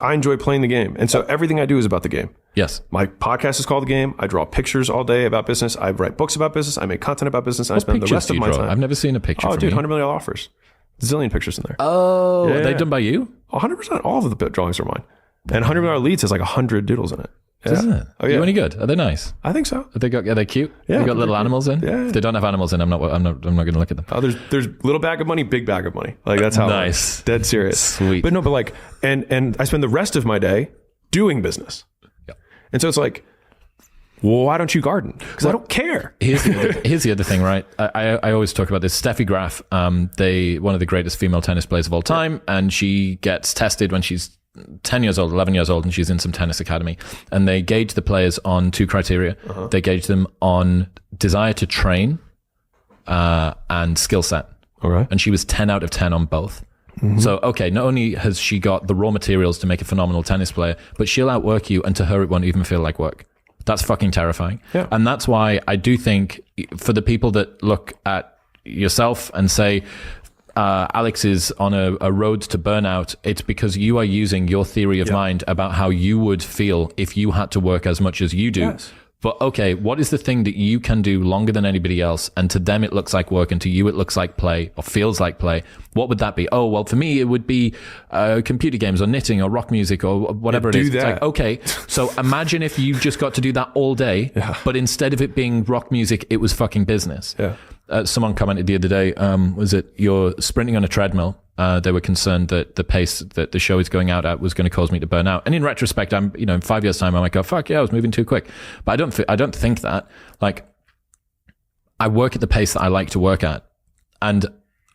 I enjoy playing the game. And so everything I do is about the game. Yes. My podcast is called The Game. I draw pictures all day about business. I write books about business. I make content about business. And I spend the rest of my time. I've never seen a picture Oh, from dude, you. $100 million offers. A zillion pictures in there. Oh, are they done by you? 100%. All of the drawings are mine. And $100 million leads has like 100 doodles in it. Yeah. Isn't it? Oh, Are yeah. you any good? Are they nice? I think so. Are they cute? Yeah, You got little animals in? Yeah. If they don't have animals in, I'm not going to look at them. Oh, there's little bag of money, big bag of money. Like that's how Nice. Dead serious. Sweet. But no, but like, and I spend the rest of my day doing business. Yep. And so it's like, well, why don't you garden? Because I don't care. Here's the other thing, right? I always talk about this. Steffi Graf, one of the greatest female tennis players of all time, and she gets tested when she's 10 years old, 11 years old, and she's in some tennis academy. And they gauge the players on 2 criteria. They gauge them on desire to train and skill set. Okay. And she was 10 out of 10 on both. So, okay, not only has she got the raw materials to make a phenomenal tennis player, but she'll outwork you, and to her, it won't even feel like work. That's fucking terrifying. Yeah. And that's why I do think for the people that look at yourself and say, Alex is on a road to burnout, it's because you are using your theory of mind about how you would feel if you had to work as much as you do. Yes. But okay, what is the thing that you can do longer than anybody else, and to them it looks like work, and to you it looks like play or feels like play? What would that be? Oh, well, for me it would be computer games or knitting or rock music or whatever it is. That. It's like, okay, so imagine if you just got to do that all day, but instead of it being rock music, it was fucking business. Yeah. Someone commented the other day, was it you're sprinting on a treadmill? They were concerned that the pace that the show is going out at was going to cause me to burn out. And in retrospect, in 5 years' time, I might go, fuck yeah, I was moving too quick. But I don't think that. Like, I work at the pace that I like to work at, and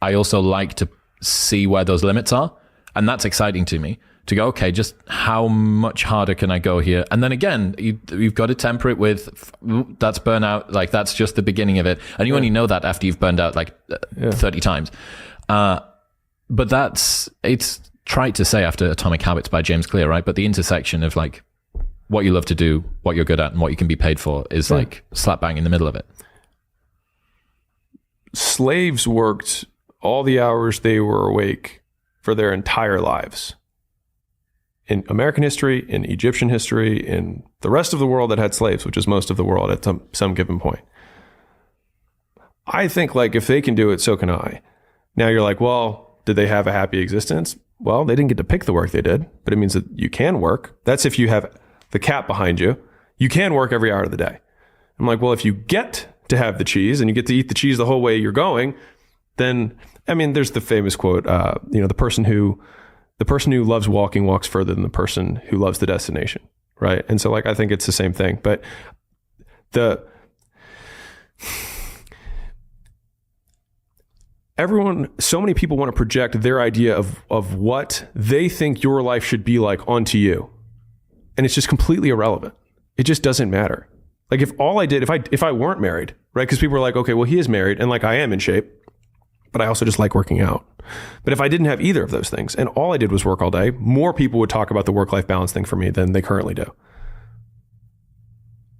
I also like to see where those limits are, and that's exciting to me. To go, okay, just how much harder can I go here? And then again, you've got to temper it with, that's burnout. Like, that's just the beginning of it. And you only know that after you've burned out like 30 times. But it's trite to say after Atomic Habits by James Clear, right? But the intersection of like what you love to do, what you're good at, and what you can be paid for is like slap bang in the middle of it. Slaves worked all the hours they were awake for their entire lives. In American history, in Egyptian history, in the rest of the world that had slaves, which is most of the world at some given point. I think like if they can do it, so can I. Now you're like, well, did they have a happy existence? Well, they didn't get to pick the work they did, but it means that you can work. That's if you have the cap behind you. You can work every hour of the day. I'm like, well, if you get to have the cheese and you get to eat the cheese the whole way you're going, then, I mean, there's the famous quote, the person who loves walking walks further than the person who loves the destination, right? And so like, I think it's the same thing, but so many people want to project their idea of what they think your life should be like onto you. And it's just completely irrelevant. It just doesn't matter. Like if I weren't married, right? Because people are like, okay, well, he is married, and like I am in shape, but I also just like working out. But if I didn't have either of those things and all I did was work all day, more people would talk about the work-life balance thing for me than they currently do.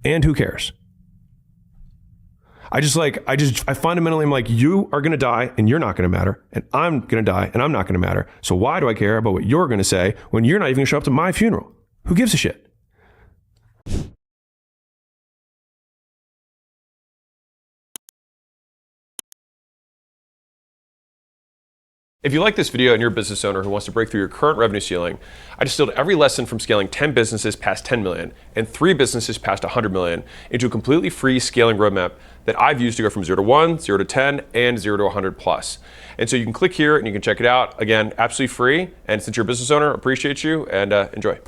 And who cares? I fundamentally am like, you are going to die and you're not going to matter. And I'm going to die and I'm not going to matter. So why do I care about what you're going to say when you're not even going to show up to my funeral? Who gives a shit? If you like this video and you're a business owner who wants to break through your current revenue ceiling, I distilled every lesson from scaling 10 businesses past 10 million and 3 businesses past 100 million into a completely free scaling roadmap that I've used to go from 0 to 1, 0 to 10, and 0 to 100 plus. And so you can click here and you can check it out. Again, absolutely free. And since you're a business owner, appreciate you and enjoy.